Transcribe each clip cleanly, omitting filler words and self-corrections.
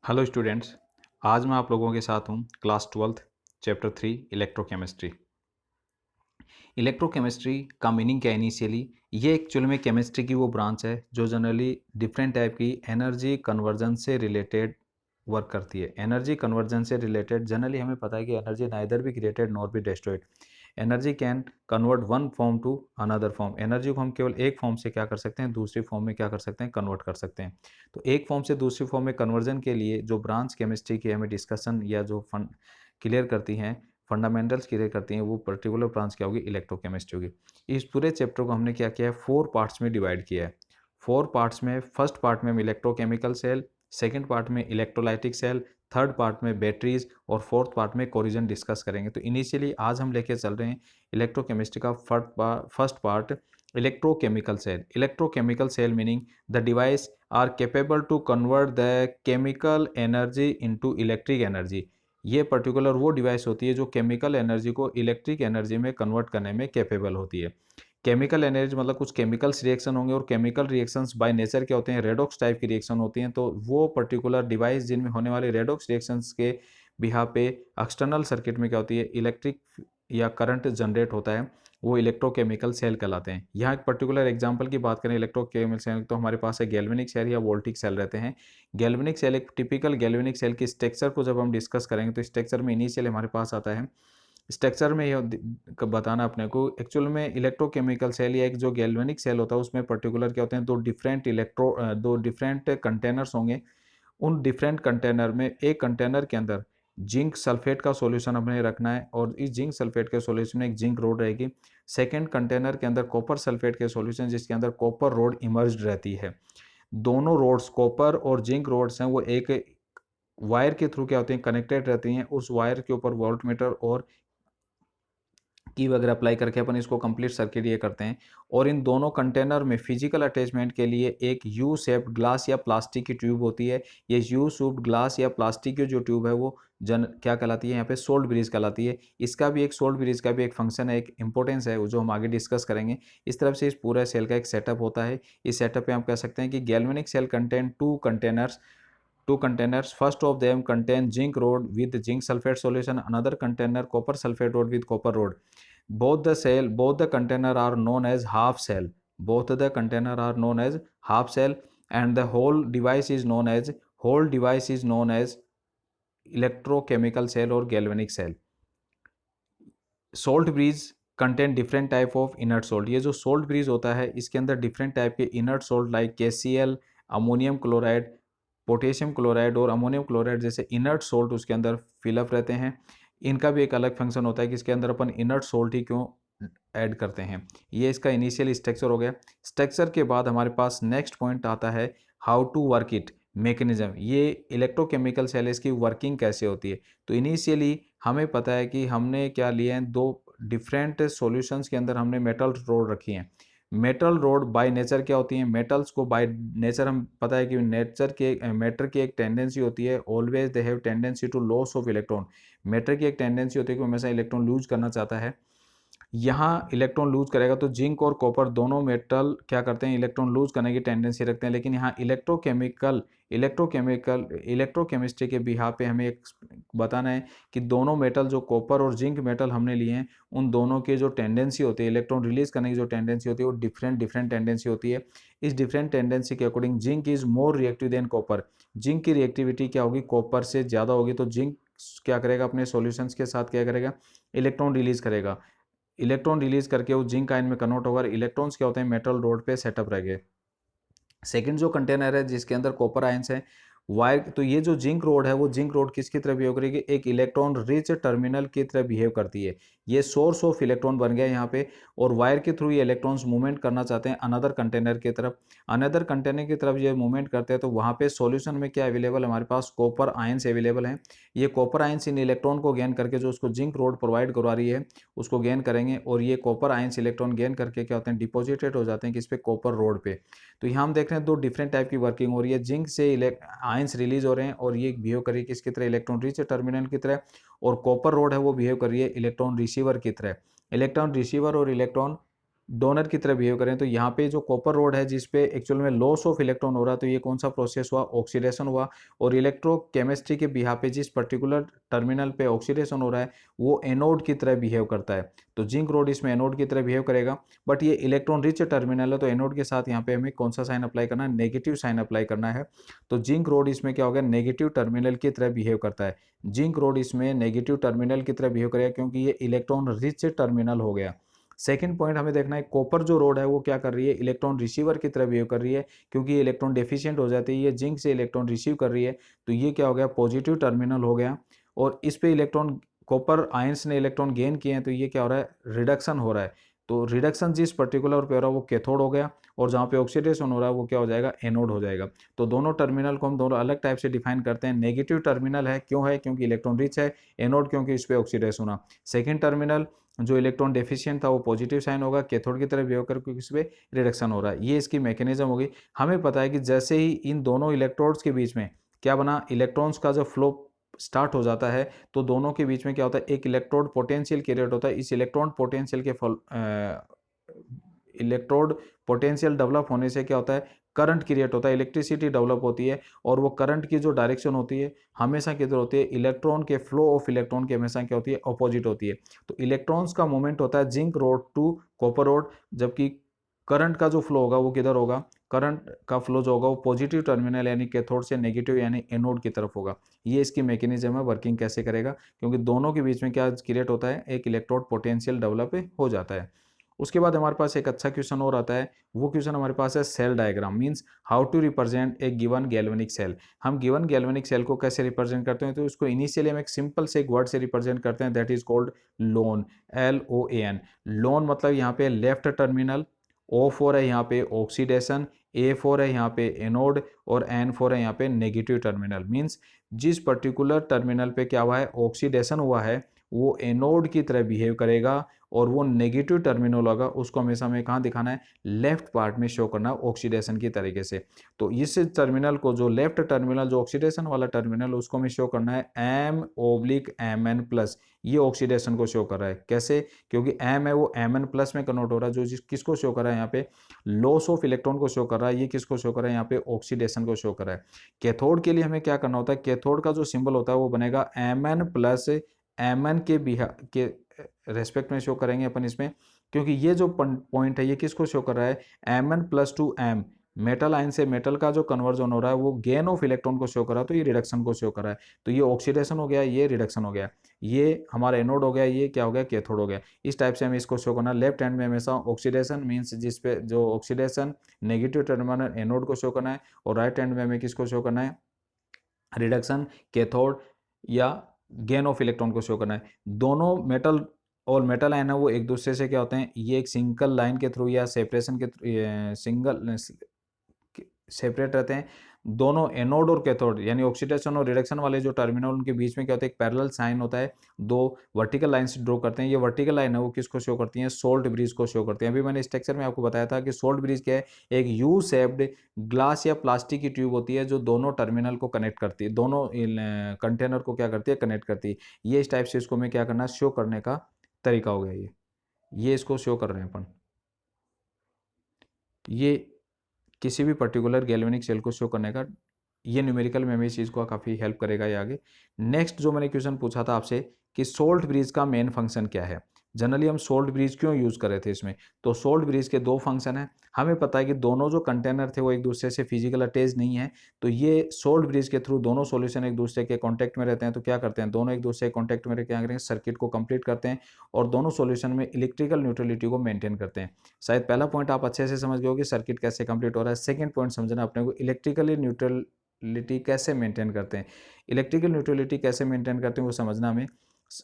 Hello students. आज मैं आप लोगों के साथ हूँ class 12th chapter 3 electrochemistry. Electrochemistry का मीनिंग क्या है इनिशियली, ये एक्चुअल में केमिस्ट्री की वो ब्रांच है जो जनरली डिफरेंट टाइप की एनर्जी कन्वर्जन से रिलेटेड वर्क करती है। एनर्जी कन्वर्जन से रिलेटेड जनरली हमें पता है कि energy neither be created nor be destroyed. Energy can convert one form to another form. Energy को हम केवल एक फॉर्म से क्या कर सकते हैं, दूसरी फॉर्म में क्या कर सकते हैं, कन्वर्ट कर सकते हैं। तो एक फॉर्म से दूसरी फॉर्म में कन्वर्जन के लिए जो ब्रांच केमिस्ट्री की हमें डिस्कशन या जो क्लियर करती हैं, फंडामेंटल्स क्लियर करती हैं, वो पर्टिकुलर ब्रांच क्या होगी, इलेक्ट्रोकेमिस्ट्री होगी। इस पूरे चैप्टर को हमने क्या किया है, 4 पार्ट्स में डिवाइड किया है। 4 पार्ट्स में फर्स्ट पार्ट में हम इलेक्ट्रोकेमिकल सेल, सेकेंड पार्ट में इलेक्ट्रोलाइटिक सेल, थर्ड पार्ट में बैटरीज और फोर्थ पार्ट में कोरिजन डिस्कस करेंगे। तो इनिशियली आज हम लेके चल रहे हैं इलेक्ट्रोकेमिस्ट्री का first part, electrochemical cell. Electrochemical cell meaning the device are capable to convert the chemical energy into electric energy. ये पर्टिकुलर वो डिवाइस होती है जो केमिकल एनर्जी को इलेक्ट्रिक एनर्जी में कन्वर्ट करने में कैपेबल होती है। केमिकल एनर्जी मतलब कुछ केमिकल्स रिएक्शन होंगे, और केमिकल रिएक्शंस बाय नेचर क्या होते हैं, रेडॉक्स टाइप की रिएक्शन होती हैं। तो वो पर्टिकुलर डिवाइस जिनमें होने वाले रेडॉक्स रिएक्शंस के बिहा पे एक्सटर्नल सर्किट में क्या होती है, इलेक्ट्रिक या करंट जनरेट होता है, वो इलेक्ट्रोकेमिकल सेल कहलाते हैं। यहाँ एक पर्टिकुलर एग्जांपल की बात करें इलेक्ट्रोकेमिकल सेल, तो हमारे पास है गैल्वेनिक सेल या वोल्टिक सेल रहते हैं। गैल्वेनिक सेल, एक टिपिकल गैल्वेनिक सेल की स्ट्रक्चर को जब हम डिस्कस करेंगे तो स्ट्रक्चर में इनिशियल हमारे पास आता है, स्ट्रक्चर में ये बताना अपने को एक्चुअल में इलेक्ट्रोकेमिकल सेल या एक जो गैल्वेनिक सेल होता है उसमें पर्टिकुलर क्या होते हैं, दो डिफरेंट कंटेनर्स होंगे। उन डिफरेंट कंटेनर में एक कंटेनर के अंदर जिंक सल्फेट का सॉल्यूशन हमें रखना है, और इस जिंक सल्फेट के सॉल्यूशन में एक जिंक रोड रहेगी। सेकेंड कंटेनर के अंदर कॉपर सल्फेट के सॉल्यूशन जिसके अंदर कॉपर रोड इमर्ज्ड रहती है। दोनों रोड्स कॉपर और जिंक रोड्स हैं, वो एक वायर के थ्रू क्या होती हैं, कनेक्टेड रहती हैं। उस वायर के ऊपर वोल्ट मीटर और की वगैरह अप्लाई करके अपन इसको कंप्लीट सर्किट ये करते हैं। और इन दोनों कंटेनर में फिजिकल अटैचमेंट के लिए एक यू शेप्ड ग्लास या प्लास्टिक की ट्यूब होती है। ये यू शेप्ड ग्लास या प्लास्टिक की जो ट्यूब है वो क्या कहलाती है, यहाँ पे सोल्ट ब्रिज कहलाती है। इसका भी एक सोल्ट ब्रिज का भी एक फंक्शन है, एक इंपॉर्टेंस है जो हम आगे डिस्कस करेंगे। इस तरफ से इस पूरे सेल का एक सेटअप होता है। इस सेटअप पे हम कह सकते हैं कि galvanic cell contain two containers. First of them contain zinc rod with zinc sulfate solution. Another container copper sulfate rod with copper rod. Both the container are known as half cell. Both the container are known as half cell, and the whole device is known as electrochemical cell or galvanic cell. Salt bridge contain different type of inert salt. ये जो salt bridge होता है इसके अंदर different type के inert salt like KCl, ammonium chloride, potassium chloride और ammonium chloride जैसे inert salt उसके अंदर फिलअप रहते हैं। इनका भी एक अलग फंक्शन होता है कि इसके अंदर अपन इनर्ट सोल्ट ही क्यों ऐड करते हैं। ये इसका इनिशियल स्ट्रक्चर हो गया। स्ट्रक्चर के बाद हमारे पास नेक्स्ट पॉइंट आता है how to work it, mechanism. ये इलेक्ट्रोकेमिकल सेल्स की वर्किंग कैसे होती है। तो इनिशियली हमें पता है कि हमने क्या लिए हैं, दो डिफरेंट सॉल्यूशंस के अंदर हमने मेटल रोड रखी हैं। मेटल रोड बाय नेचर क्या होती हैं, मेटल्स को बाय नेचर हम पता है कि मैटर की एक टेंडेंसी होती है, always they have tendency to loss of electron. Matter की एक टेंडेंसी होती है कि हमेशा इलेक्ट्रॉन लूज करना चाहता है। यहाँ इलेक्ट्रॉन लूज करेगा तो जिंक और कॉपर दोनों मेटल क्या करते हैं, इलेक्ट्रॉन लूज करने की टेंडेंसी रखते हैं। लेकिन यहाँ इलेक्ट्रोकेमिस्ट्री के बिहाफ पे हमें एक बताना है कि दोनों मेटल जो कॉपर और जिंक मेटल हमने लिए हैं उन दोनों के जो टेंडेंसी होती है, इलेक्ट्रॉन रिलीज करने की जो टेंडेंसी होती है वो डिफरेंट टेंडेंसी होती है। इस डिफरेंट टेंडेंसी के according zinc is more reactive than copper. Zinc की रिएक्टिविटी क्या होगी, कॉपर से ज़्यादा होगी। तो जिंक क्या करेगा, अपने सॉल्यूशंस के साथ क्या करेगा, इलेक्ट्रॉन रिलीज करेगा। इलेक्ट्रॉन रिलीज करके वो जिंक आयन में कन्वर्ट होगा। इलेक्ट्रॉन्स क्या होते हैं, मेटल रोड पे सेटअप रह गए। सेकंड जो कंटेनर है जिसके अंदर कॉपर आयंस है, वायर, तो ये जो जिंक रोड है वो जिंक रोड किसकी तरह बिहेव करेगी, एक इलेक्ट्रॉन रिच टर्मिनल की तरह बिहेव करती है। ये सोर्स ऑफ इलेक्ट्रॉन बन गया यहाँ पे, और वायर के थ्रू ये इलेक्ट्रॉन्स मूवमेंट करना चाहते हैं अनदर कंटेनर की तरफ। अनदर कंटेनर की तरफ ये मूवमेंट करते हैं तो वहाँ पे सॉल्यूशन में क्या अवेलेबल, हमारे पास कॉपर आयंस अवेलेबल हैं। ये कॉपर आयंस इन इलेक्ट्रॉन को गेन करके जो उसको जिंक रोड प्रोवाइड करवा रही है उसको गेन करेंगे, और ये कॉपर आयंस इलेक्ट्रॉन गेन करके क्या होते हैं, डिपोजिटेड हो जाते हैं किस पे, कॉपर रोड पे। तो यहाँ हम देख रहे हैं दो डिफरेंट टाइप की वर्किंग हो रही है। जिंक से आयंस रिलीज हो रहे हैं और ये बिहेव कर रही है किसकी तरह, इलेक्ट्रॉन रिच टर्मिनल की तरह। और कॉपर रोड है वो बिहेव कर रही है इलेक्ट्रॉन रिसीवर की तरह। इलेक्ट्रॉन रिसीवर और इलेक्ट्रॉन डोनर की तरह बिहेव करें, तो यहाँ पे जो कॉपर रोड है जिस पे एक्चुअल में लॉस ऑफ इलेक्ट्रॉन हो रहा है, तो ये कौन सा प्रोसेस हुआ, ऑक्सीडेशन हुआ। और इलेक्ट्रोकेमिस्ट्री के बिहार पे जिस पर्टिकुलर टर्मिनल पे ऑक्सीडेशन हो रहा है वो एनोड की तरह बिहेव करता है, तो जिंक रोड इसमें एनोड की तरह बिहेव करेगा। बट ये इलेक्ट्रॉन रिच टर्मिनल है, तो एनोड के साथ यहाँ पे हमें कौन सा साइन अप्लाई करना है, नेगेटिव साइन अप्लाई करना है। तो जिंक रोड इसमें क्या होगा, नेगेटिव टर्मिनल की तरह बिहेव करता है। जिंक रोड इसमें नेगेटिव टर्मिनल की तरह बिहेव करेगा क्योंकि ये इलेक्ट्रॉन रिच टर्मिनल हो गया। सेकंड पॉइंट हमें देखना है, कॉपर जो रोड है वो क्या कर रही है, इलेक्ट्रॉन रिसीवर की तरह बिहेव कर रही है, क्योंकि ये इलेक्ट्रॉन डेफिशिएंट हो जाती है, ये जिंक से इलेक्ट्रॉन रिसीव कर रही है, तो ये क्या हो गया, पॉजिटिव टर्मिनल हो गया। और इस पे इलेक्ट्रॉन, कॉपर आयंस ने इलेक्ट्रॉन गेन किए हैं, तो ये क्या हो रहा है, रिडक्शन हो रहा है। तो रिडक्शन जिस पर्टिकुलर पे हो रहा है वो कैथोड हो गया, और जहाँ पे ऑक्सीडेशन हो रहा है वो क्या हो जाएगा, एनोड हो जाएगा। तो दोनों टर्मिनल को हम दोनों अलग टाइप से डिफाइन करते हैं। नेगेटिव टर्मिनल है, क्यों है, क्योंकि इलेक्ट्रॉन रिच है। एनोड क्योंकि इस पे ऑक्सीडेशन होना। सेकंड टर्मिनल जो इलेक्ट्रॉन डेफिशिएंट था वो पॉजिटिव साइन होगा, कैथोड की तरह बिहेव कर, क्योंकि इस पे रिडक्शन हो रहा है। ये इसकी मैकेनिज्म होगी। हमें पता है कि जैसे ही इन दोनों इलेक्ट्रोड्स के बीच में क्या बना, इलेक्ट्रॉन्स का जो फ्लो स्टार्ट हो जाता है, तो दोनों के बीच में क्या होता है, एक इलेक्ट्रोड पोटेंशियल क्रिएट होता है। इस इलेक्ट्रॉन पोटेंशियल के इलेक्ट्रोड पोटेंशियल डेवलप होने से क्या होता है, करंट क्रिएट होता है, इलेक्ट्रिसिटी डेवलप होती है। और वो करंट की जो डायरेक्शन होती है हमेशा किधर होती है, इलेक्ट्रॉन के फ्लो ऑफ इलेक्ट्रॉन की हमेशा क्या होती है, अपोजिट होती है। तो इलेक्ट्रॉन्स का मूवमेंट होता है zinc rod to copper rod, जबकि करंट का जो फ्लो होगा वो किधर होगा, करंट का फ्लो जो होगा वो पॉजिटिव टर्मिनल यानी कैथोड से नेगेटिव यानी एनोड की तरफ होगा। ये इसकी मैकेनिज्म है, वर्किंग कैसे करेगा, क्योंकि दोनों के बीच में क्या क्रिएट होता है, एक इलेक्ट्रोड पोटेंशियल डेवलप हो जाता है। उसके बाद हमारे पास एक अच्छा क्वेश्चन और आता है। वो क्वेश्चन हमारे पास है cell diagram, means how to represent a given galvanic cell. हम गिवन गैल्वेनिक सेल को कैसे रिप्रेजेंट करते हैं, तो इसको इनिशियली हम एक सिंपल से एक वर्ड से रिप्रेजेंट करते हैं, that is called loan, LOAN। Loan मतलब यहाँ पे लेफ्ट टर्मिनल, O4 है यहाँ पे ऑक्सीडेशन, A4 है यहाँ पे एनोड, और N4 है यहाँ पे नेगेटिव टर्मिनल। मींस जिस पर्टिकुलर टर्मिनल पे क्या हुआ है, ऑक्सीडेशन हुआ है, वो एनोड की तरह बिहेव करेगा, और वो नेगेटिव टर्मिनल होगा उसको हमेशा हमें कहाँ दिखाना है, लेफ्ट पार्ट में शो करना है ऑक्सीडेशन की तरीके से। तो इस टर्मिनल को, जो लेफ्ट टर्मिनल जो ऑक्सीडेशन वाला टर्मिनल, उसको हमें शो करना है M/Mn+। ये ऑक्सीडेशन को शो कर रहा है, कैसे, क्योंकि M है वो Mn+ में कन्वर्ट हो रहा है, जो किसको शो कर रहा है यहाँ पे, लॉस ऑफ इलेक्ट्रॉन को शो कर रहा है। ये किसको शो कर रहा है, यहाँ पे ऑक्सीडेशन को शो कर रहा है। कैथोड के लिए हमें क्या करना होता है, कैथोड का जो सिंबल होता है वो बनेगा Mn+, Mn के रेस्पेक्ट में शो करेंगे अपन इसमें, क्योंकि ये जो पॉइंट है ये किसको शो कर रहा है, Mn+2M, मेटल आयन से मेटल का जो कन्वर्जन हो रहा है वो गेन ऑफ इलेक्ट्रॉन को शो कर रहा है, तो ये रिडक्शन को शो कर रहा है। तो ये ऑक्सीडेशन हो गया, ये रिडक्शन हो गया, ये हमारा एनोड हो गया, ये क्या हो गया, कैथोड हो गया। इस टाइप से हमें इसको शो करना। लेफ्ट हैंड में हमेशा ऑक्सीडेशन मीन्स जिस पे जो ऑक्सीडेशन नेगेटिव टर्मिनल एनोड को शो करना है, और राइट हैंड में हमें किसको शो करना है, रिडक्शन कैथोड या गेन ऑफ इलेक्ट्रॉन को शो करना है। दोनों मेटल और मेटल आयन है वो एक दूसरे से क्या होते हैं, ये एक सिंगल लाइन के थ्रू या सेपरेशन के सिंगल सेपरेट रहते हैं। दोनों एनोड और कैथोड यानी ऑक्सीडेशन और रिडक्शन वाले जो टर्मिनल उनके बीच में क्या होता है, एक पैरेलल साइन होता है, दो वर्टिकल लाइंस ड्रॉ करते हैं। ये वर्टिकल लाइन है वो किसको शो करती हैं, सोल्ट ब्रिज को शो करती हैं। अभी मैंने स्ट्रक्चर में आपको बताया था कि सोल्ट ब्रिज क्या है, एक यू शेप्ड ग्लास या प्लास्टिक की ट्यूब होती है जो दोनों टर्मिनल को कनेक्ट करती है, दोनों कंटेनर को क्या करती है, कनेक्ट करती है। ये इस टाइप से इसको मैं क्या करना, शो करने का तरीका हो गया। ये इसको शो कर रहे हैं अपन, ये किसी भी पर्टिकुलर गैल्वेनिक सेल को शो करने का, ये न्यूमेरिकल में हमें इस चीज़ को काफ़ी हेल्प करेगा ये आगे। नेक्स्ट जो मैंने क्वेश्चन पूछा था आपसे कि सोल्ट ब्रिज का मेन फंक्शन क्या है, जनरली हम सोल्ट ब्रिज क्यों यूज़ कर रहे थे इसमें। तो सोल्ट ब्रिज के दो फंक्शन हैं। हमें पता है कि दोनों जो कंटेनर थे वो एक दूसरे से फिजिकल अटैच नहीं है, तो ये सोल्ट ब्रिज के थ्रू दोनों सॉल्यूशन एक दूसरे के कॉन्टैक्ट में रहते हैं। तो क्या करते हैं, दोनों एक दूसरे के कॉन्टैक्ट में रह क्या करेंगे, सर्किट को कंप्लीट करते हैं, और दोनों सॉल्यूशन में इलेक्ट्रिकल न्यूट्रलिटी को मेंटेन करते हैं। शायद पहला पॉइंट आप अच्छे से समझ गए हो कि सर्किट कैसे कंप्लीट हो रहा है। सेकंड पॉइंट समझना अपने को, इलेक्ट्रिकली न्यूट्रलिटी कैसे मेंटेन करते हैं। इलेक्ट्रिकल न्यूट्रलिटी कैसे मेंटेन करते हैं वो समझना हमें।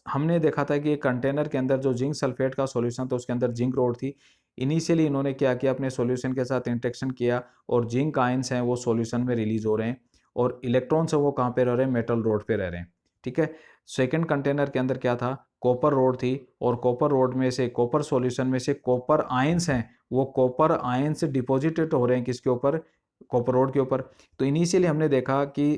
हमने देखा था कि एक कंटेनर के अंदर जो जिंक सल्फेट का सॉल्यूशन था उसके अंदर जिंक रोड थी। इनिशियली इन्होंने क्या किया, अपने सॉल्यूशन के साथ इंटरेक्शन किया, और जिंक आयंस हैं वो सॉल्यूशन में रिलीज हो रहे हैं, और इलेक्ट्रॉन्स हैं वो कहाँ पे रह रहे हैं, मेटल रोड पे रह रहे हैं। ठीक है। सेकेंड कंटेनर के अंदर क्या था, कॉपर रोड थी, और कॉपर रोड में से, कॉपर सॉल्यूशन में से कॉपर आयंस हैं वो कॉपर आयंस डिपॉजिटेड हो रहे हैं किसके ऊपर, कॉपर रोड के ऊपर। तो इनिशियली हमने देखा कि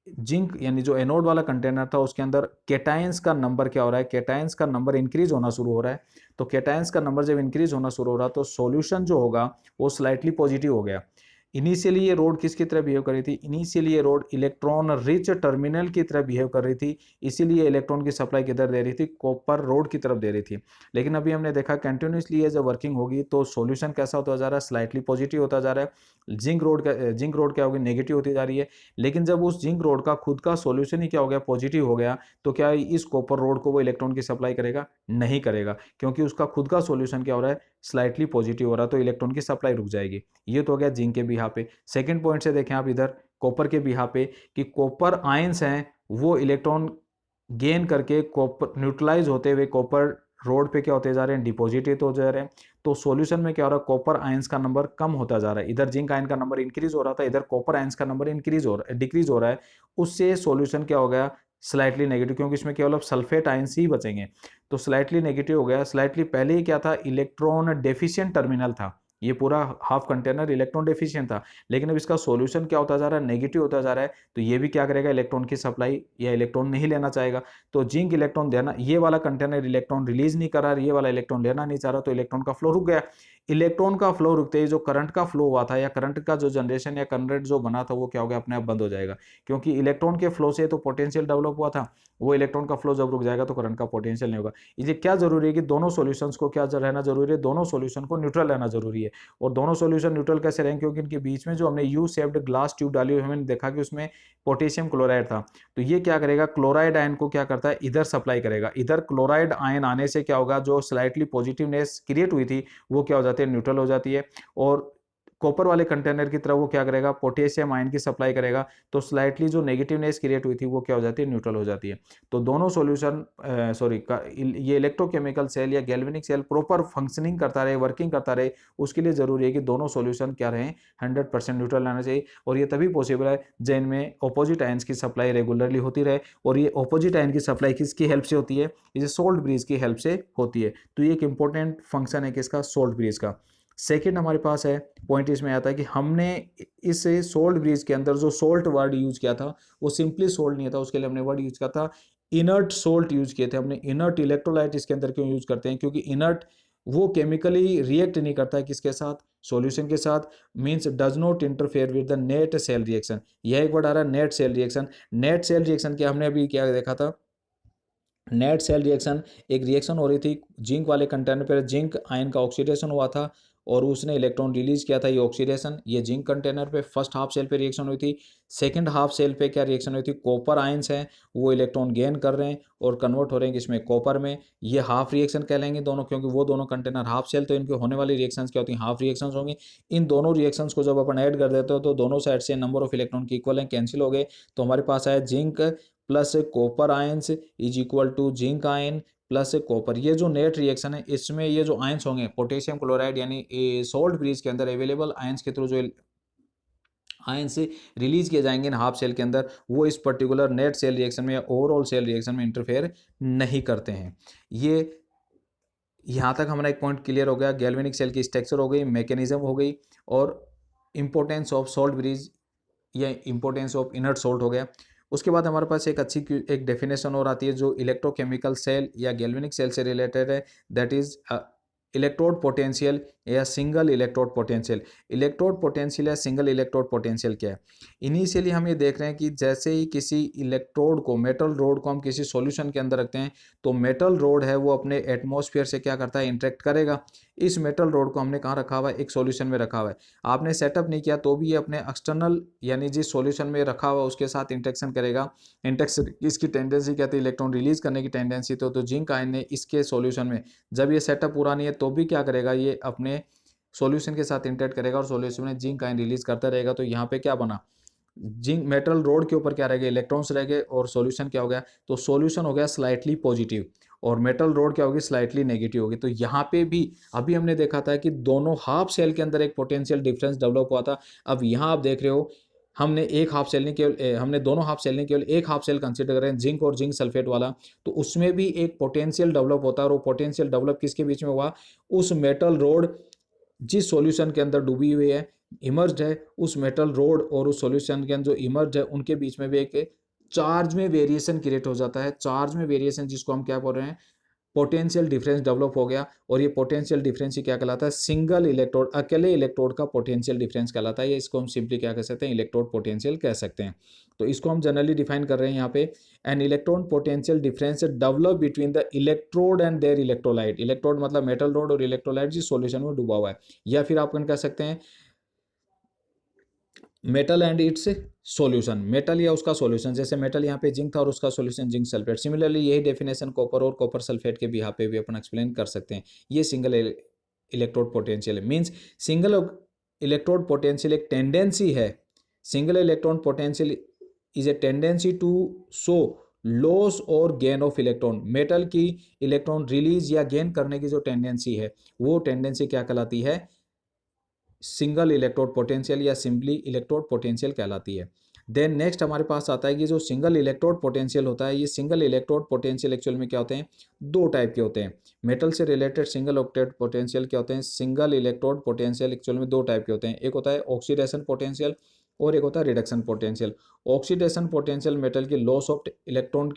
जिंक यानी जो एनोड वाला कंटेनर था उसके अंदर केटायंस का नंबर क्या हो रहा है, केटायंस का नंबर इंक्रीज होना शुरू हो रहा है। तो केटायंस का नंबर जब इंक्रीज होना शुरू हो रहा तो सॉल्यूशन जो होगा वो स्लाइटली पॉजिटिव हो गया। इनिशियली ये रोड किसकी तरह बिहेव कर रही थी, इनिशियली ये रोड इलेक्ट्रॉन रिच टर्मिनल की तरह बिहेव कर रही थी, इसीलिए इलेक्ट्रॉन की सप्लाई किधर दे रही थी, कॉपर रोड की तरफ दे रही थी। लेकिन अभी हमने देखा कंटिन्यूसली ये जब वर्किंग होगी तो सॉल्यूशन कैसा होता जा रहा है, स्लाइटली पॉजिटिव होता जा रहा है। जिंक रोड क्या होगी, नेगेटिव होती जा रही है। लेकिन जब उस जिंक रोड का खुद का सॉल्यूशन ही क्या हो गया, पॉजिटिव हो गया, तो क्या इस कॉपर रोड को वो इलेक्ट्रॉन की सप्लाई करेगा, नहीं करेगा, क्योंकि उसका खुद का सॉल्यूशन क्या हो रहा है, स्लाइटली पॉजिटिव हो रहा है, तो इलेक्ट्रॉन की सप्लाई रुक जाएगी। ये तो हो गया जिंक के बिहा पे। सेकंड पॉइंट से देखें आप इधर कॉपर के बिहा पे कि कॉपर आयंस हैं वो इलेक्ट्रॉन गेन करके कॉपर न्यूट्रलाइज होते हुए कॉपर रोड पे क्या होते जा रहे हैं, डिपॉजिट हो जा रहे हैं। तो सॉल्यूशन में क्या हो रहा है, कॉपर आयंस का नंबर कम होता जा रहा है। इधर जिंक आयन का नंबर इंक्रीज हो रहा था, इधर कॉपर आयंस का नंबर डिक्रीज हो रहा है। उससे सॉल्यूशन क्या हो गया, स्लाइटली नेगेटिव, क्योंकि इसमें केवल अब सल्फेट आयंस ही बचेंगे। तो स्लाइटली नेगेटिव हो गया। स्लाइटली पहले ही क्या था, इलेक्ट्रॉन डेफिशिएंट टर्मिनल था, ये पूरा हाफ कंटेनर इलेक्ट्रॉन डेफिशिएंट था। लेकिन अब इसका सॉल्यूशन क्या होता जा रहा है, नेगेटिव होता जा रहा है। तो ये भी क्या करेगा, इलेक्ट्रॉन की सप्लाई या इलेक्ट्रॉन नहीं लेना चाहेगा। तो जिंक इलेक्ट्रॉन देना, ये वाला कंटेनर इलेक्ट्रॉन रिलीज नहीं कर रहा, ये वाला इलेक्ट्रॉन लेना नहीं चाह रहा, तो इलेक्ट्रॉन का फ्लो रुक गया। इलेक्ट्रॉन का फ्लो रुकते ही जो करंट का फ्लो हुआ था या करंट का जो जनरेशन या करंट जो बना था वो क्या हो गया, अपने आप बंद हो जाएगा। क्योंकि इलेक्ट्रॉन के फ्लो से तो पोटेंशियल डेवलप हुआ था, वो इलेक्ट्रॉन का फ्लो जब रुक जाएगा तो करंट का पोटेंशियल नहीं होगा। इसलिए क्या जरूरी है कि दोनों सॉल्यूशंस को क्या रहना जरूरी है, दोनों सॉल्यूशन को न्यूट्रल रहना जरूरी है। और दोनों सॉल्यूशन न्यूट्रल कैसे रहेंगे, क्योंकि इनके बीच में जो हमने यू शेप्ड ग्लास ट्यूब डाली हुई, हमने देखा कि उसमें पोटेशियम क्लोराइड था। तो ये क्या करेगा, क्लोराइड आयन को क्या करता है, इधर सप्लाई करेगा। इधर क्लोराइड आयन आने से क्या होगा, जो स्लाइटली पॉजिटिवनेस क्रिएट हुई थी वो क्या हो जाती है, न्यूट्रल हो जाती है। और कॉपर वाले कंटेनर की तरफ वो क्या करेगा, पोटेशियम आयन की सप्लाई करेगा। तो स्लाइटली जो नेगेटिवनेस क्रिएट हुई थी वो क्या हो जाती है, न्यूट्रल हो जाती है। तो दोनों सॉल्यूशन ये इलेक्ट्रोकेमिकल सेल या गैल्वेनिक सेल प्रॉपर फंक्शनिंग करता रहे, वर्किंग करता रहे, उसके लिए जरूरी है कि दोनों सॉल्यूशन क्या रहे, 100% न्यूट्रल रहना चाहिए। और ये तभी पॉसिबल है जिनमें ऑपोजिट आयंस की सप्लाई रेगुलरली होती रहे। और ये ऑपोजिट आयन की सप्लाई किसकी हेल्प से होती है, इसे सोल्ट ब्रिज की हेल्प से होती है। तो ये एक इंपॉर्टेंट फंक्शन है किसका, सोल्ट ब्रिज का। सेकेंड हमारे पास है पॉइंट, इसमें आता है कि हमने इस सोल्ट ब्रिज के अंदर जो सोल्ट वर्ड यूज किया था वो सिंपली सोल्ट नहीं था, उसके लिए हमने वर्ड यूज किया था इनर्ट सोल्ट यूज किए थे हमने। इनर्ट इलेक्ट्रोलाइट इसके अंदर क्यों यूज करते हैं, क्योंकि इनर्ट वो केमिकली रिएक्ट नहीं करता है किसके साथ, सॉल्यूशन के साथ, means does not interfere with the net cell reaction. यह एक वर्ड आ रहा है net cell reaction. Net cell reaction क्या हमने अभी क्या देखा था, नेट सेल रिएक्शन, एक रिएक्शन हो रही थी जिंक वाले कंटेनर पर, जिंक आयन का ऑक्सीडेशन हुआ था और उसने इलेक्ट्रॉन रिलीज किया था, ये ऑक्सीडेशन ये जिंक कंटेनर पे फर्स्ट हाफ सेल पे रिएक्शन हुई थी। सेकंड हाफ सेल पे क्या रिएक्शन हुई थी, कॉपर आयंस हैं वो इलेक्ट्रॉन गेन कर रहे हैं और कन्वर्ट हो रहे हैं किसमें, कॉपर में। ये हाफ रिएक्शन कहलाएंगे दोनों, क्योंकि वो दोनों कंटेनर हाफ सेल, तो इनके होने वाली रिएक्शंस क्या होती हैं, हाफ रिएक्शंस होंगी। इन दोनों रिएक्शंस को जब अपन ऐड कर देते हो तो दोनों साइड से नंबर ऑफ इलेक्ट्रॉन की इक्वल है, कैंसिल हो गए। तो हमारे पास आया zinc plus copper ions is equal to zinc ion plus copper. ये जो नेट रिएक्शन है इसमें ये जो आयंस होंगे पोटेशियम क्लोराइड यानी सोल्ट ब्रिज के अंदर अवेलेबल आयंस के थ्रू जो आयंस रिलीज किए जाएंगे इन हाफ सेल के अंदर, वो इस पर्टिकुलर नेट सेल रिएक्शन में या ओवरऑल सेल रिएक्शन में इंटरफेयर नहीं करते हैं। ये यहाँ तक हमारा एक पॉइंट क्लियर हो गया, गैल्वेनिक सेल की स्ट्रक्चर हो गई, मैकेनिज्म हो गई, और इंपॉर्टेंस ऑफ सॉल्ट ब्रिज या इंपॉर्टेंस ऑफ इनर्ट सोल्ट हो गया। उसके बाद हमारे पास एक अच्छी एक डेफिनेशन और आती है जो इलेक्ट्रोकेमिकल सेल या गैल्वेनिक सेल से रिलेटेड है, दैट इज इलेक्ट्रोड पोटेंशियल या single electrode potential. Electrode potential या सिंगल इलेक्ट्रोड पोटेंशियल क्या है, इनिशियली हम ये देख रहे हैं कि जैसे ही किसी इलेक्ट्रोड को, मेटल रोड को हम किसी सॉल्यूशन के अंदर रखते हैं तो मेटल रोड है वो अपने एटमॉस्फेयर से क्या करता है, इंटरेक्ट करेगा। इस मेटल रोड को हमने कहाँ रखा हुआ है, एक सॉल्यूशन में रखा हुआ है। आपने सेटअप नहीं किया तो भी ये अपने एक्सटर्नल यानी जिस सॉल्यूशन में रखा हुआ उसके साथ इंटरेक्शन करेगा। इंटरेक्शन इसकी टेंडेंसी कहते हैं इलेक्ट्रॉन रिलीज करने की टेंडेंसी, तो जिंक आयन ने इसके सॉल्यूशन में जब ये सेटअप पूरा नहीं है तो भी क्या करेगा, ये अपने सॉल्यूशन के साथ इंटरेक्ट करेगा और सॉल्यूशन में जिंक आयन रिलीज करता रहेगा। तो यहाँ पे क्या बना, जिंक मेटल रोड के ऊपर क्या रह गए, इलेक्ट्रॉन्स रह गए, और सॉल्यूशन क्या हो गया, तो सॉल्यूशन हो गया स्लाइटली पॉजिटिव और मेटल रोड क्या होगी, स्लाइटली नेगेटिव होगी। तो यहाँ पे भी अभी हमने देखा था कि दोनों हाफ सेल के अंदर एक पोटेंशियल डिफरेंस डेवलप हुआ था। अब यहाँ आप देख रहे हो हमने एक हाफ सेल नहीं केवल हमने दोनों हाफ सेल नहीं केवल एक हाफ सेल कंसिडर करें, जिंक और जिंक सल्फेट वाला, तो उसमें भी एक पोटेंशियल डेवलप होता है। और वो पोटेंशियल डेवलप किसके बीच में हुआ, उस मेटल रोड जिस सॉल्यूशन के अंदर डूबी हुई है, इमर्ज्ड है, उस मेटल रोड और उस सॉल्यूशन के अंदर जो इमर्ज्ड है उनके बीच में भी एक चार्ज में वेरिएशन क्रिएट हो जाता है। चार्ज में वेरिएशन जिसको हम क्या बोल रहे हैं, पोटेंशियल डिफरेंस डेवलप हो गया। और ये पोटेंशियल डिफरेंस ही क्या कहलाता है, सिंगल इलेक्ट्रोड, अकेले इलेक्ट्रोड का पोटेंशियल डिफरेंस कहलाता है। या इसको हम सिंपली क्या कह सकते हैं, इलेक्ट्रोड पोटेंशियल कह सकते हैं। तो इसको हम जनरली डिफाइन कर रहे हैं यहाँ पे, an electron potential difference develop between the electrode and their electrolyte. Electrode मतलब मेटल रोड और इलेक्ट्रोलाइट जिस सॉल्यूशन में डूबा हुआ है। या फिर आप कह सकते हैं metal and it's solution, metal या उसका सॉल्यूशन, जैसे मेटल यहाँ पे जिंक था और उसका सॉल्यूशन जिंक सल्फेट। सिमिलरली यही डेफिनेशन कॉपर और कॉपर सल्फेट के भी यहाँ पे भी अपन एक्सप्लेन कर सकते हैं। ये सिंगल इलेक्ट्रोड पोटेंशियल है, मीन्स सिंगल इलेक्ट्रोड पोटेंशियल एक टेंडेंसी है। Single electron potential is a tendency to show loss और गेन ऑफ इलेक्ट्रॉन। मेटल की इलेक्ट्रॉन रिलीज या गेन करने की जो टेंडेंसी है वो टेंडेंसी क्या कहलाती है, सिंगल इलेक्ट्रोड पोटेंशियल या सिंपली इलेक्ट्रोड पोटेंशियल कहलाती है। देन नेक्स्ट हमारे पास आता है कि जो सिंगल इलेक्ट्रोड पोटेंशियल होता है, ये सिंगल इलेक्ट्रोड पोटेंशियल एक्चुअल में क्या होते हैं, दो टाइप के होते हैं। मेटल से रिलेटेड सिंगल इलेक्ट्रोड पोटेंशियल क्या होते हैं, सिंगल इलेक्ट्रोड पोटेंशियल एक्चुअल में दो टाइप के होते हैं। एक होता है ऑक्सीडेशन पोटेंशियल और एक होता है reduction potential. Oxidation potential metal की लॉस ऑफ इलेक्ट्रॉन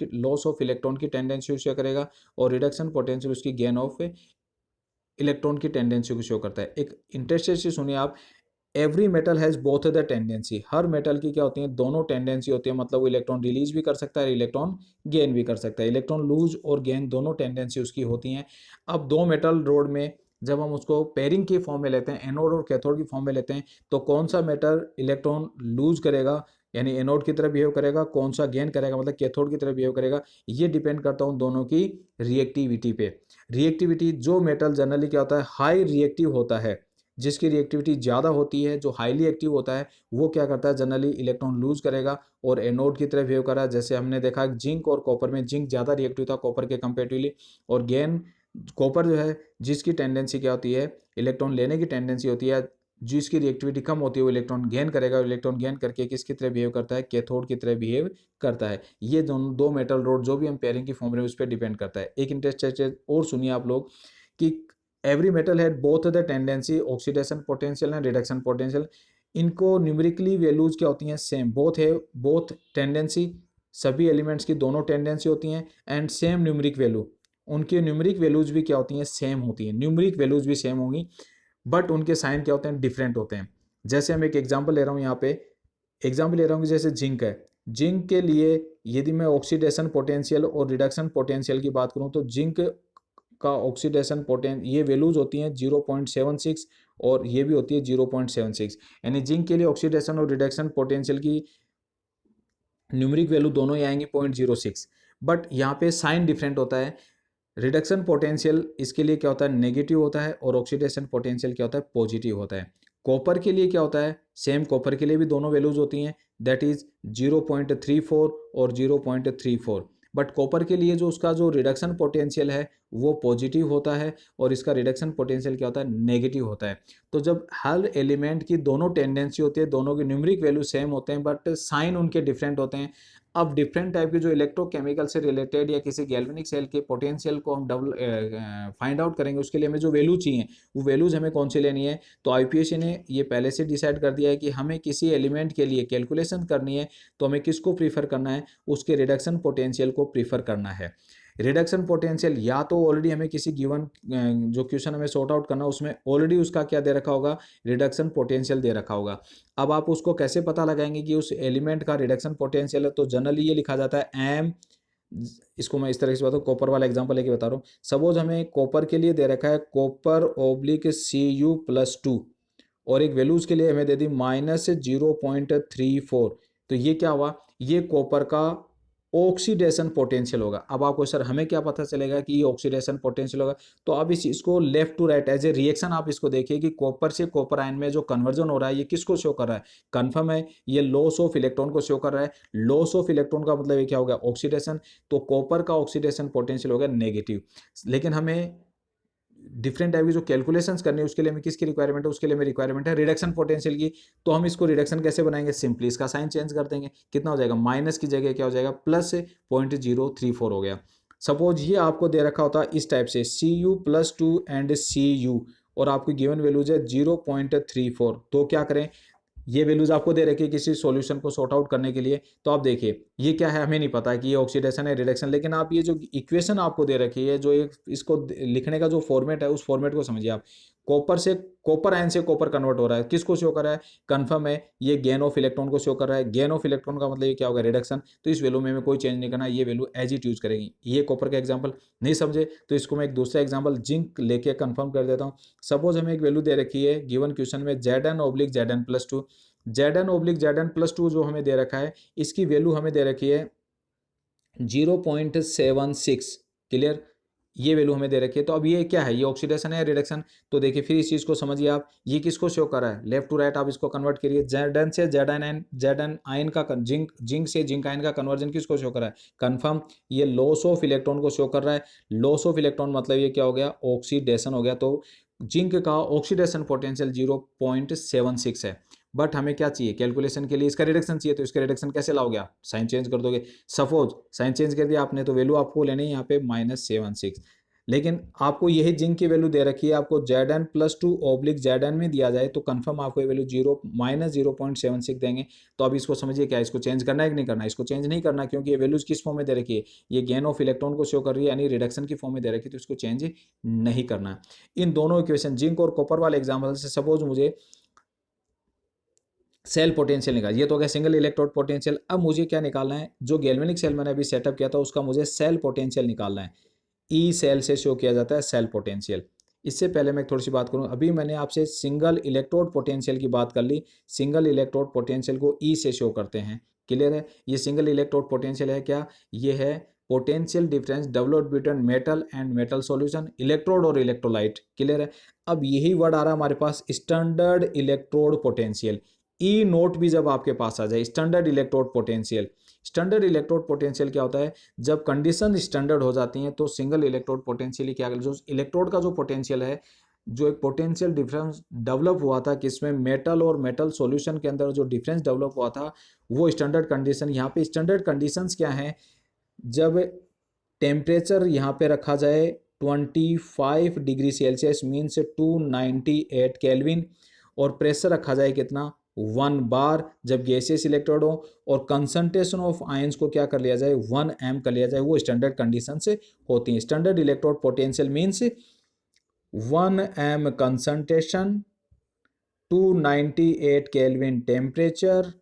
की टेंडेंसी शो करेगा, और रिडक्शन पोटेंशियल उसकी गेन ऑफ इलेक्ट्रॉन की टेंडेंसी को शो करता है। एक इंटरेस्टेड से सुनिए आप, every metal has both the tendency. Her metal की क्या होती है, दोनों टेंडेंसी होती है। मतलब वो इलेक्ट्रॉन रिलीज भी कर सकता है, इलेक्ट्रॉन गेन भी कर सकता है। इलेक्ट्रॉन लूज और गेन दोनों टेंडेंसी उसकी होती हैं। अब दो मेटल रोड में जब हम उसको पेयरिंग की फॉर्म में लेते हैं, एनोड और कैथोड की फॉर्म में लेते हैं, तो कौन सा मेटल इलेक्ट्रॉन लूज करेगा यानी एनोड की तरह बिहेव करेगा, कौन सा गेन करेगा मतलब कैथोड की तरह बिहेव करेगा, ये डिपेंड करता है उन दोनों की रिएक्टिविटी पे। रिएक्टिविटी, जो मेटल जनरली क्या होता है, हाई रिएक्टिव होता है, जिसकी रिएक्टिविटी ज़्यादा होती है, जो हाईली एक्टिव होता है, वो क्या करता है, जनरली इलेक्ट्रॉन लूज करेगा और एनोड की तरह बिहेव कर रहा है। जैसे हमने देखा जिंक और कॉपर में, जिंक ज़्यादा रिएक्टिव था कॉपर के कंपेरेटिवली, और गेन कॉपर जो है जिसकी टेंडेंसी क्या होती है, इलेक्ट्रॉन लेने की टेंडेंसी होती है, जिसकी रिएक्टिविटी कम होती है वो इलेक्ट्रॉन गेन करेगा। इलेक्ट्रॉन गेन करके किसकी तरह बिहेव करता है, कैथोड की तरह बिहेव करता है। ये दोनों दो मेटल रोड जो भी हम पेयरिंग की फॉर्म में उस पर डिपेंड करता है। एक इंटरेस्ट और सुनिए आप लोग कि every metal had both the tendency oxidation potential and reduction potential. इनको न्यूमेरिकली वैल्यूज क्या होती हैं, सेम। बोथ है, बोथ टेंडेंसी, सभी एलिमेंट्स की दोनों टेंडेंसी होती हैं, एंड सेम न्यूमेरिक वैल्यू। उनकी न्यूमेरिक वैल्यूज भी क्या होती हैं, सेम होती हैं। न्यूमेरिक वैल्यूज भी सेम होंगी, बट उनके साइन क्या होते हैं, डिफरेंट होते हैं। जैसे हम एक एग्जांपल ले रहा हूँ यहाँ पे, एग्जाम्पल ले रहा हूँ कि जैसे जिंक है, जिंक के लिए यदि मैं ऑक्सीडेशन पोटेंशियल और रिडक्शन पोटेंशियल की बात करूँ, तो जिंक का ऑक्सीडेशन पोटेंशियल ये वैल्यूज होती हैं 0.76 और ये भी होती है 0.76। यानी जिंक के लिए ऑक्सीडेशन और रिडक्शन पोटेंशियल की न्यूमेरिक वैल्यू दोनों ही आएंगी 0.06, बट यहाँ पे साइन डिफरेंट होता है। रिडक्शन पोटेंशियल इसके लिए क्या होता है, नेगेटिव होता है, और ऑक्सीडेशन पोटेंशियल क्या होता है, पॉजिटिव होता है। कॉपर के लिए क्या होता है, सेम कॉपर के लिए भी दोनों वैल्यूज होती हैं, दैट इज 0.34 और 0.34। बट कॉपर के लिए जो उसका जो रिडक्शन पोटेंशियल है वो पॉजिटिव होता है, और इसका रिडक्शन पोटेंशियल क्या होता है, नेगेटिव होता है। तो जब हर एलिमेंट की दोनों टेंडेंसी होती है, दोनों के न्यूमेरिक वैल्यू सेम होते हैं, बट साइन उनके डिफरेंट होते हैं। अब डिफरेंट टाइप के जो इलेक्ट्रोकेमिकल से रिलेटेड या किसी गैल्वेनिक सेल के पोटेंशियल को हम फाइंड आउट करेंगे, उसके लिए हमें जो वैल्यू चाहिए वो वैल्यूज हमें कौन सी लेनी है। तो आईपीएससी ने ये पहले से डिसाइड कर दिया है कि हमें किसी एलिमेंट के लिए कैलकुलेशन करनी है तो हमें किसको प्रीफर करना है, उसके रिडक्शन पोटेंशियल को प्रीफर करना है। रिडक्शन पोटेंशियल या तो ऑलरेडी हमें किसी गिवन जो क्वेश्चन हमें सॉर्ट आउट करना उसमें ऑलरेडी उसका क्या दे रखा होगा, रिडक्शन पोटेंशियल दे रखा होगा। अब आप उसको कैसे पता लगाएंगे कि उस एलिमेंट का रिडक्शन पोटेंशियल है, तो जनरली ये लिखा जाता है एम। इसको मैं इस तरह से बताऊँ, कॉपर वाला एग्जांपल लेके बता रहा हूँ। सपोज हमें कॉपर के लिए दे रखा है कॉपर ओब्लिक Cu+2, और एक वैल्यू उसके लिए हमें दे दी -0.34। तो ये क्या हुआ, ये कॉपर का ऑक्सीडेशन पोटेंशियल होगा। अब आपको सर हमें क्या पता चलेगा कि ये ऑक्सीडेशन पोटेंशियल होगा, तो अब इसको left to right as a reaction आप इसको देखिए कि कॉपर से कॉपर आयन में जो कन्वर्जन हो रहा है ये किसको शो कर रहा है, कन्फर्म है ये लॉस ऑफ इलेक्ट्रॉन को शो कर रहा है। लॉस ऑफ इलेक्ट्रॉन का मतलब ये क्या होगा, ऑक्सीडेशन। तो कॉपर का ऑक्सीडेशन पोटेंशियल होगा नेगेटिव। लेकिन हमें डिफरेंट टाइप की जो कैलकुलेशंस करनी है उसके लिए हमें किसकी रिक्वायरमेंट है, उसके लिए हमें रिक्वायरमेंट है रिडक्शन पोटेंशियल की। तो हम इसको रिडक्शन कैसे बनाएंगे, सिंपली इसका साइन चेंज कर देंगे। कितना हो जाएगा, माइनस की जगह क्या हो जाएगा, +0.34 हो गया। सपोज ये आपको दे रखा होता इस टाइप से Cu+2 एंड Cu, और आपकी गिवन वैल्यूज है 0.34। तो क्या करें, ये वैल्यूज आपको दे रखी है किसी सॉल्यूशन को सॉर्ट आउट करने के लिए। तो आप देखिए ये क्या है, हमें नहीं पता कि ये ऑक्सीडेशन है रिडक्शन, लेकिन आप ये जो इक्वेशन आपको दे रखी है, जो एक इसको लिखने का जो फॉर्मेट है, उस फॉर्मेट को समझिए आप। कॉपर से कॉपर आयन से कॉपर कन्वर्ट हो रहा है, किसको शो कर रहा है, कन्फर्म है ये गेन ऑफ इलेक्ट्रॉन को शो कर रहा है। गेन ऑफ इलेक्ट्रॉन का मतलब ये क्या होगा, रिडक्शन। तो इस वैल्यू में हमें कोई चेंज नहीं करना, ये वैल्यू एज इट यूज करेगी। ये कॉपर का एग्जाम्पल नहीं समझे तो इसको मैं एक दूसरा एग्जाम्पल जिंक लेके कंफर्म कर देता हूँ। सपोज हमें एक वैल्यू दे रखी है गिवन क्वेश्चन में Zn/Zn+2। Zn/Zn+2 जो हमें दे रखा है, इसकी वैल्यू हमें दे रखी है 0.76। क्लियर, ये वैल्यू हमें दे रखी है। तो अब ये क्या है, ये ऑक्सीडेशन है या रिडक्शन। तो देखिए फिर इस चीज को समझिए आप, ये किसको शो कर रहा है, लेफ्ट टू राइट आप इसको कन्वर्ट करिए। Zn से Zn आयन का जिंक से जिंक आयन का कन्वर्जन किसको शो कर रहा है, कंफर्म। ये लॉस ऑफ इलेक्ट्रॉन को शो कर रहा है। लॉस ऑफ इलेक्ट्रॉन मतलब ये क्या हो गया, ऑक्सीडेशन हो गया। तो जिंक का ऑक्सीडेशन पोटेंशियल 0.76 है। बट हमें क्या चाहिए, कैलकुलेशन के लिए इसका रिडक्शन चाहिए। तो इसका रिडक्शन कैसे लाओगे आप, साइन चेंज कर दोगे। सपोज साइन चेंज कर दिया आपने, तो वैल्यू आपको लेनी है यहाँ पे -76। लेकिन आपको यही जिंक की वैल्यू दे रखी है, आपको Zn+2/Zn में दिया जाए तो कंफर्म आपको ये वैल्यू -0.76 देंगे। तो अब इसको समझिए, क्या इसको चेंज करना है कि नहीं करना। इसको चेंज नहीं करना, क्योंकि ये वैल्यूज किस फॉर्म में दे रखी है, ये गेन ऑफ इलेक्ट्रॉन को शो कर रही है, यानी रिडक्शन की फॉर्म में दे रखी है। तो इसको चेंज नहीं करना है। इन दोनों इक्वेशन जिंक और कॉपर वाले एग्जाम्पल से सपोज मुझे सेल पोटेंशियल निकाल, ये तो हो गया सिंगल इलेक्ट्रोड पोटेंशियल। अब मुझे क्या निकालना है, जो गैल्वेनिक सेल मैंने अभी सेटअप किया था उसका मुझे सेल पोटेंशियल निकालना है। ई सेल से शो किया जाता है सेल पोटेंशियल। इससे पहले मैं थोड़ी सी बात करूं, अभी मैंने आपसे सिंगल इलेक्ट्रोड पोटेंशियल की बात कर ली। सिंगल इलेक्ट्रोड पोटेंशियल को ई से शो करते हैं। क्लियर है, ये सिंगल इलेक्ट्रोड पोटेंशियल है क्या, ये है potential difference developed between metal and metal solution, electrode और इलेक्ट्रोलाइट। क्लियर है। अब यही वर्ड आ रहा है हमारे पास, स्टैंडर्ड इलेक्ट्रोड पोटेंशियल। ई नोट भी जब आपके पास आ जाए, standard electrode potential. Standard electrode potential क्या होता है, जब कंडीशन स्टैंडर्ड हो जाती हैं तो सिंगल इलेक्ट्रोड पोटेंशियल क्या, जो इलेक्ट्रोड का जो पोटेंशियल है, जो एक पोटेंशियल डिफरेंस डेवलप हुआ था किसमें, मेटल और मेटल सॉल्यूशन के अंदर जो डिफरेंस डेवलप हुआ था, वो स्टैंडर्ड कंडीशन। यहाँ पे स्टैंडर्ड कंडीशंस क्या हैं, जब टेम्परेचर यहाँ पे रखा जाए 25 डिग्री सेल्सियस मीन्स 298 केल्विन, और प्रेशर रखा जाए कितना, 1 बार, जब गैसियस इलेक्ट्रोड हो, और कंसंट्रेशन ऑफ आयंस को क्या कर लिया जाए, 1 m कर लिया जाए, वो स्टैंडर्ड कंडीशन से होती है। Standard electrode potential means 1 m concentration, 298 kelvin temperature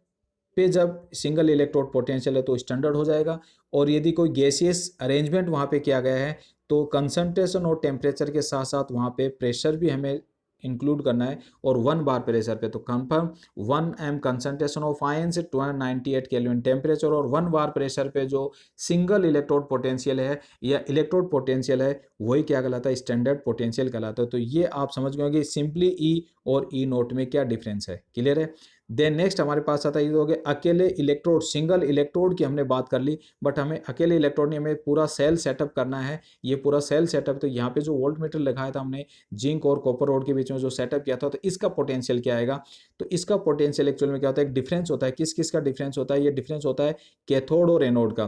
पे जब सिंगल इलेक्ट्रोड पोटेंशियल है तो स्टैंडर्ड हो जाएगा। और यदि कोई गैसियस अरेंजमेंट वहाँ पे किया गया है तो कंसंट्रेशन और टेम्परेचर के साथ साथ वहाँ पे प्रेशर भी हमें इंक्लूड करना है, और 1 बार प्रेशर पे। तो confirm 1 m concentration of ion से 298 केल्विन टेम्परेचर और 1 बार प्रेशर पे जो सिंगल इलेक्ट्रोड पोटेंशियल है या इलेक्ट्रोड पोटेंशियल है, वही क्या कहलाता है, स्टैंडर्ड पोटेंशियल कहलाता है। तो ये आप समझ गए कि सिंपली ई और ई नोट में क्या डिफरेंस है। क्लियर है। देन नेक्स्ट हमारे पास आता है, ये हो गया अकेले इलेक्ट्रोड। सिंगल इलेक्ट्रोड की हमने बात कर ली, बट हमें अकेले इलेक्ट्रोड नहीं, हमें पूरा सेल सेटअप करना है। ये पूरा सेल सेटअप, तो यहाँ पे जो वोल्ट मीटर लगाया था हमने जिंक और कॉपर रोड के बीच में जो सेटअप किया था, तो इसका पोटेंशियल क्या आएगा। तो इसका पोटेंशियल एक्चुअल में क्या होता है, एक डिफरेंस होता है। किस किस का डिफरेंस होता है, ये डिफरेंस होता है कैथोड और एनोड का।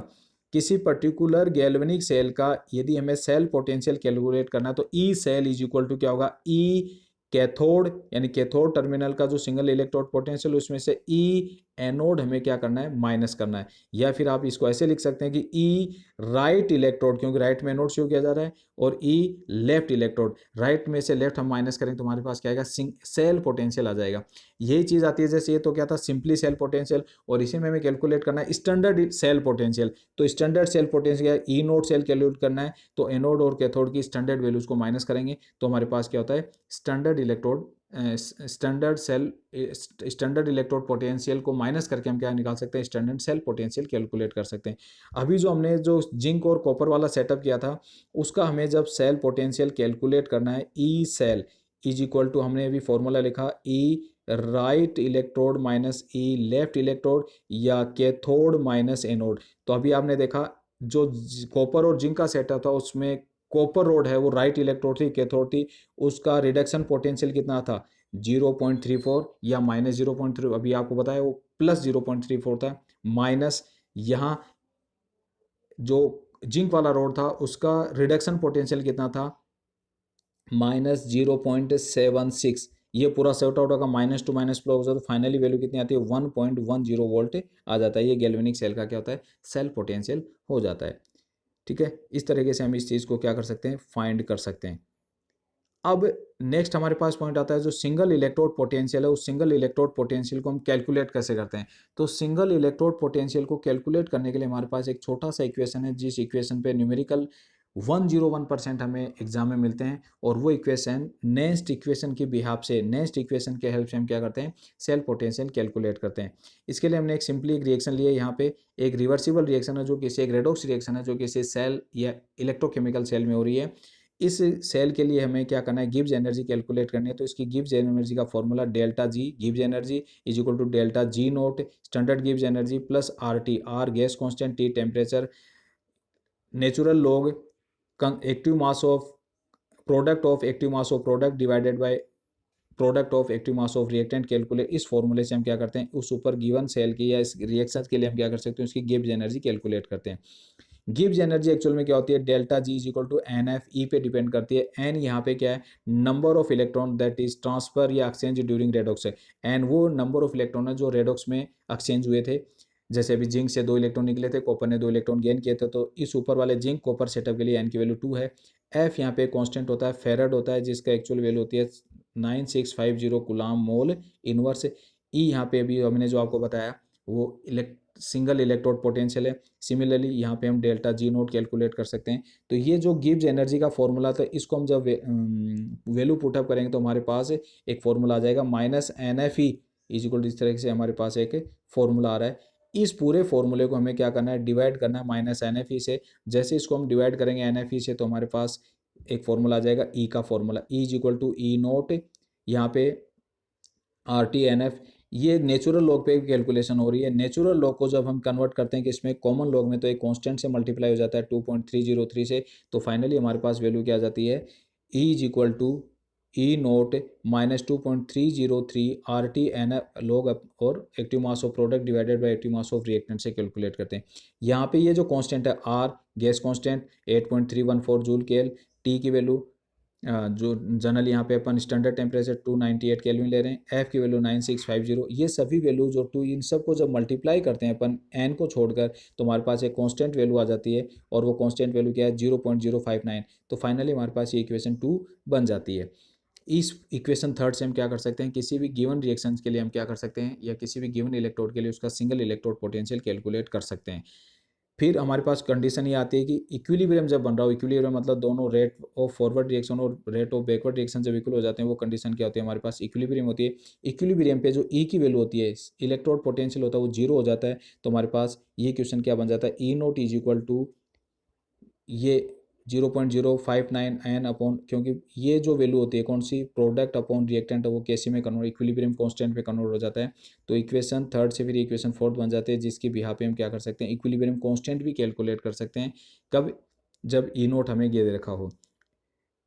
किसी पर्टिकुलर गैल्वेनिक सेल का यदि हमें सेल पोटेंशियल कैलकुलेट करना है, तो E cell is equal to क्या होगा, ई कैथोड, यानी कैथोड टर्मिनल का जो सिंगल इलेक्ट्रोड पोटेंशियल, उसमें से ई एनोड हमें क्या करना है, माइनस करना है। या फिर आप इसको ऐसे लिख सकते हैं कि ई राइट इलेक्ट्रोड, क्योंकि राइट में एनोड शो किया जा रहा है, और ई लेफ्ट इलेक्ट्रोड, राइट में से लेफ्ट हम माइनस करेंगे तो हमारे पास क्या आएगा, सेल पोटेंशियल आ जाएगा। यही चीज आती है, जैसे ये तो क्या था, सिंपली सेल पोटेंशियल, और इसी में हमें कैलकुलेट करना है स्टैंडर्ड सेल पोटेंशियल। तो standard cell potential E node cell calculate करना है, तो एनोड और कैथोड की स्टैंडर्ड वैल्यूज को माइनस करेंगे तो हमारे पास क्या होता है, standard electrode standard electrode potential को माइनस करके हम क्या निकाल सकते हैं, स्टैंडर्ड सेल पोटेंशियल कैलकुलेट कर सकते हैं। अभी जो हमने जो जिंक और कॉपर वाला सेटअप किया था, उसका हमें जब सेल पोटेंशियल कैलकुलेट करना है, E cell is equal to, हमने अभी फॉर्मूला लिखा, E right electrode minus E left electrode, या कैथोड माइनस एनोड। तो अभी आपने देखा जो कॉपर और जिंक का सेटअप था, उसमें कॉपर रोड है वो राइट इलेक्ट्रोड थी, कैथोड थी, उसका रिडक्शन पोटेंशियल कितना था, 0.34 या -0.3। अभी आपको बताया वो +0.34 था, माइनस यहाँ जो जिंक वाला रोड था उसका रिडक्शन पोटेंशियल कितना था, -0.76, ये पूरा सॉर्ट आउट होगा, माइनस टू माइनस प्लस होगा, तो फाइनली वैल्यू कितनी आती है 1.10 वोल्ट आ जाता है। ये गैल्वेनिक सेल का क्या होता है, सेल पोटेंशियल हो जाता है। ठीक है, इस तरीके से हम इस चीज़ को क्या कर सकते हैं, फाइंड कर सकते हैं। अब नेक्स्ट हमारे पास पॉइंट आता है जो सिंगल इलेक्ट्रोड पोटेंशियल है, उस सिंगल इलेक्ट्रोड पोटेंशियल को हम कैलकुलेट कैसे करते हैं। तो सिंगल इलेक्ट्रोड पोटेंशियल को कैलकुलेट करने के लिए हमारे पास एक छोटा सा इक्वेशन है, जिस इक्वेशन पे न्यूमेरिकल 101% हमें एग्जाम में मिलते हैं, और वो इक्वेशन नेक्स्ट इक्वेशन की बिहाफ से, नेक्स्ट इक्वेशन के हेल्प से हम क्या करते हैं, सेल पोटेंशियल कैलकुलेट करते हैं। इसके लिए हमने एक सिंपली एक रिएक्शन लिया है, यहाँ पे एक रिवर्सिबल रिएक्शन है, जो किसी एक रेडॉक्स रिएक्शन है, जो किसी सेल या इलेक्ट्रोकेमिकल सेल में हो रही है। इस सेल के लिए हमें क्या करना है, गिब्स एनर्जी कैलकुलेट करनी है। तो इसकी गिब्स एनर्जी का formula delta G, Gibbs energy is equal to delta G naught standard Gibbs energy plus R T, R gas constant, T temperature, natural log active mass of product of active mass of product divided by product of active mass of reactant calculate. इस फॉर्मूले से हम क्या करते हैं, उस ऊपर given cell की या इस रिएक्शन के लिए हम क्या कर सकते हैं, उसकी गिब्स एनर्जी कैलकुलेट करते हैं। गिब्स एनर्जी एक्चुअल में क्या होती है, delta G is equal to N F, E पे डिपेंड करती है। एन यहाँ पे क्या है, number of electron that is transfer या एक्सचेंज ड्यूरिंग रेडॉक्स है। एन वो नंबर ऑफ इलेक्ट्रॉन है जो रेडॉक्स में एक्सचेंज हुए थे। जैसे अभी जिंक से 2 इलेक्ट्रॉन निकले थे, कॉपर ने 2 इलेक्ट्रॉन गेन किए थे, तो इस ऊपर वाले जिंक कॉपर सेटअप के लिए एन की वैल्यू 2 है। एफ यहाँ पे कांस्टेंट होता है, फेरड होता है, जिसका एक्चुअल वैल्यू होती है 9650 गुलाम मोल इनवर्स। ई यहाँ पे अभी हमने जो आपको बताया वो सिंगल इलेक्ट्रोड पोटेंशियल है। सिमिलरली यहाँ पे हम डेल्टा जी नोट कैलकुलेट कर सकते हैं। तो ये जो गिब्स एनर्जी का फॉर्मूला था, इसको हम जब वैल्यू पुटअप करेंगे तो हमारे पास एक फॉर्मूला आ जाएगा, minus n F E is equal to, इस तरह से हमारे पास एक फॉर्मूला आ रहा है। इस पूरे फॉर्मूले को हमें क्या करना है, डिवाइड करना है माइनस एन एफ ई से। जैसे इसको हम डिवाइड करेंगे एन एफ ई से, तो हमारे पास एक फॉर्मूला आ जाएगा ई का formula, E is equal to E naught, यहाँ पे आर टी एन एफ। ये नेचुरल लॉग पे कैलकुलेशन हो रही है। नेचुरल लॉग को जब हम कन्वर्ट करते हैं कि इसमें कॉमन लॉग में, तो एक कांस्टेंट से मल्टीप्लाई हो जाता है 2.303 से, तो फाइनली हमारे पास वैल्यू क्या आ जाती है, E is equal to E naught minus 2.303 R T N F log और active mass of product divided by active mass of reactant से कैलकुलेट करते हैं। यहाँ पे ये जो कांस्टेंट है आर गैस कांस्टेंट 8.314 जूल केल, टी की वैल्यू जो जनरल यहाँ पे अपन स्टैंडर्ड टेम्परेचर 298 केल्विन ले रहे हैं, एफ की वैल्यू 9650, ये सभी वैल्यू जो टू, इन सब को जब मल्टीप्लाई करते हैं अपन एन को छोड़कर, तो हमारे पास एक कांस्टेंट वैल्यू आ जाती है, और वो कांस्टेंट वैल्यू क्या है 0.059। तो फाइनली हमारे पास ये इक्वेशन 2 बन जाती है। इस इक्वेशन थर्ड से हम क्या कर सकते हैं, किसी भी गिवन रिएक्शन के लिए हम क्या कर सकते हैं, या किसी भी गिवन इलेक्ट्रोड के लिए उसका सिंगल इलेक्ट्रोड पोटेंशियल कैलकुलेट कर सकते हैं। फिर हमारे पास कंडीशन ये आती है कि इक्विलिब्रियम जब बन रहा हो, इक्विलिब्रियम मतलब दोनों रेट ऑफ फॉरवर्ड रिएक्शन और रेट ऑफ बैकवर्ड रिएक्शन जब इक्वल हो जाते हैं, वो कंडीशन क्या होती है, हमारे पास इक्विलिब्रियम होती है। इक्विलिब्रियम पे जो ई की वैल्यू होती है, इलेक्ट्रोड पोटेंशियल होता है, वो जीरो हो जाता है। तो हमारे पास ये क्वेश्चन क्या बन जाता है, ई नोट इज इक्वल टू ये 0.059 एन अपॉन, क्योंकि ये जो वैल्यू होती है कौन सी, प्रोडक्ट अपॉन रिएक्टेंट, वो कैसे में कन्वर्ट, इक्विलिब्रियम कांस्टेंट पे कन्वर्ट हो जाता है। तो इक्वेशन थर्ड से फिर इक्वेशन फोर्थ बन जाते हैं, जिसकी बिहार पे हम क्या कर सकते हैं, इक्विलिब्रियम कांस्टेंट भी कैलकुलेट कर सकते हैं। कब, जब ई नोट हमें ये दे रखा हो।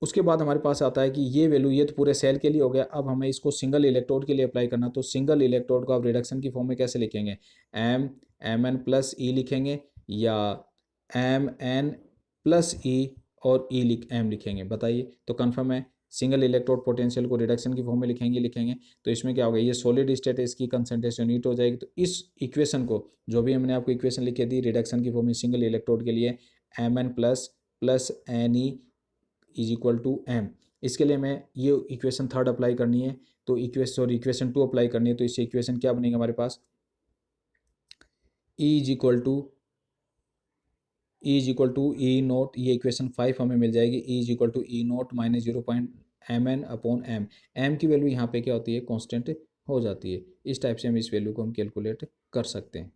उसके बाद हमारे पास आता है कि ये वैल्यू, ये तो पूरे सेल के लिए हो गया। अब हमें इसको सिंगल इलेक्ट्रोड के लिए अप्लाई करना, तो सिंगल इलेक्ट्रोड को आप रिडक्शन की फॉर्म में कैसे लिखेंगे, एम एन प्लस ई लिखेंगे, या एम एन प्लस ई और ई लिख एम लिखेंगे, बताइए। तो कन्फर्म है, सिंगल इलेक्ट्रोड पोटेंशियल को रिडक्शन की फॉर्म में लिखेंगे। तो इसमें क्या होगा, ये सॉलिड स्टेट है, इसकी कंसंट्रेशन यूनिट हो जाएगी। तो इस इक्वेशन को, जो भी हमने आपको इक्वेशन लिखी थी रिडक्शन की फॉर्म में सिंगल इलेक्ट्रोड के लिए, M n plus n e is equal to M, इसके लिए हमें ये इक्वेशन थर्ड अप्लाई करनी है। तो इक्वेशन टू अप्लाई करनी है। तो इससे इक्वेशन क्या बनेगा हमारे पास, E is equal to E naught, ये इक्वेशन 5 हमें मिल जाएगी, E is equal to E naught minus 0.mn upon M. M की वैल्यू यहाँ पे क्या होती है, कांस्टेंट हो जाती है। इस टाइप से हम इस वैल्यू को हम कैलकुलेट कर सकते हैं।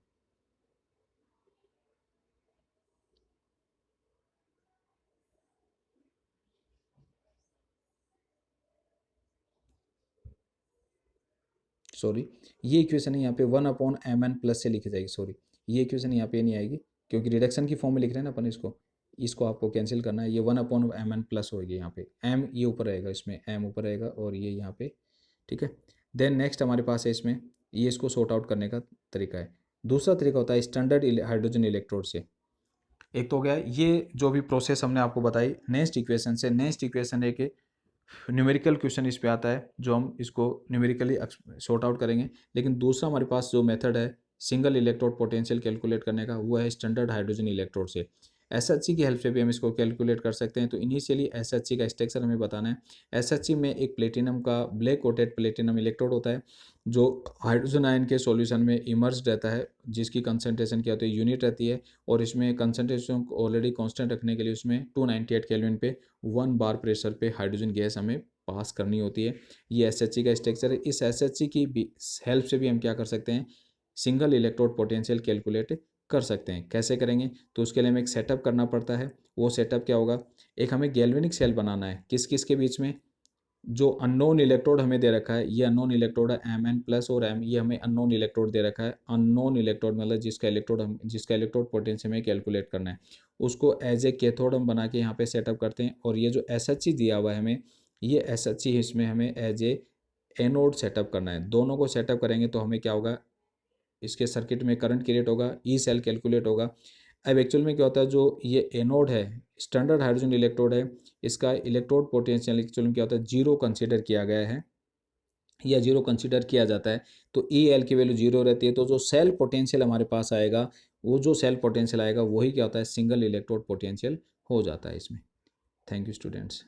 सॉरी, ये इक्वेशन यहाँ पे 1/mn प्लस से लिखी जाएगी। सॉरी, ये इक्वेशन यहाँ पे नहीं आएगी, क्योंकि रिडक्शन की फॉर्म में लिख रहे हैं ना अपन इसको, इसको आपको कैंसिल करना है। ये 1/mn प्लस होगी यहाँ पे, एम ये ऊपर रहेगा, इसमें एम ऊपर रहेगा और ये यहाँ पे, ठीक है। देन नेक्स्ट हमारे पास है इसमें, ये इसको सॉर्ट आउट करने का तरीका है। दूसरा तरीका होता है स्टैंडर्ड हाइड्रोजन इलेक्ट्रोड से। एक तो हो गया ये जो भी प्रोसेस हमने आपको बताई, नेक्स्ट इक्वेशन से, नेक्स्ट इक्वेशन है कि न्यूमेरिकल क्वेश्चन इस पे आता है जो हम इसको न्यूमेरिकली सॉर्ट आउट करेंगे। लेकिन दूसरा हमारे पास जो मेथड है सिंगल इलेक्ट्रोड पोटेंशियल कैलकुलेट करने का, वो है स्टैंडर्ड हाइड्रोजन इलेक्ट्रोड से। एसएचसी की हेल्प से भी हम इसको कैलकुलेट कर सकते हैं। तो इनिशियली एसएचसी का स्ट्रक्चर हमें बताना है। एसएचसी में एक प्लेटिनम का ब्लैक कोटेड प्लेटिनम इलेक्ट्रोड होता है जो हाइड्रोजन आयन के सॉल्यूशन में इमर्ज रहता है, जिसकी कंसंट्रेशन क्या होती है, यूनिट रहती है। और इसमें कंसंट्रेशन को ऑलरेडी कांस्टेंट रखने के लिए उसमें 298 केल्विन पे 1 बार प्रेशर पे हाइड्रोजन गैस हमें पास करनी होती है। ये एसएचसी का स्ट्रक्चर है। इस एसएचसी की हेल्प से भी हम क्या कर सकते हैं, सिंगल इलेक्ट्रोड पोटेंशियल कैलकुलेट कर सकते हैं। कैसे करेंगे, तो उसके लिए हमें एक सेटअप करना पड़ता है। वो सेटअप क्या होगा, एक हमें गैल्वेनिक सेल बनाना है। किस किस के बीच में, जो अननोन इलेक्ट्रोड हमें दे रखा है, ये अननोन इलेक्ट्रोड है Mn प्लस और M, ये हमें अननोन इलेक्ट्रोड दे रखा है। अननोन इलेक्ट्रोड मतलब जिसका इलेक्ट्रोड पोटेंशियल हमें कैलकुलेट करना है, उसको एज ए कैथोड हम बना के यहाँ पे सेटअप करते हैं। और ये जो एसएचसी दिया हुआ है हमें, ये एसएचसी इसमें हमें एज ए एनोड सेटअप करना है। दोनों को सेटअप करेंगे तो हमें क्या होगा, इसके सर्किट में करंट क्रिएट होगा, ई सेल कैलकुलेट होगा। अब एक्चुअल में क्या होता है, जो ये एनोड है स्टैंडर्ड हाइड्रोजन इलेक्ट्रोड है, इसका इलेक्ट्रोड पोटेंशियल एक्चुअल में क्या होता है, जीरो कंसीडर किया गया है या जीरो कंसीडर किया जाता है। तो ई एल की वैल्यू जीरो रहती है। तो जो सेल पोटेंशियल हमारे पास आएगा, वो जो सेल पोटेंशियल आएगा वही क्या होता है, सिंगल इलेक्ट्रोड पोटेंशियल हो जाता है इसमें। Thank you students.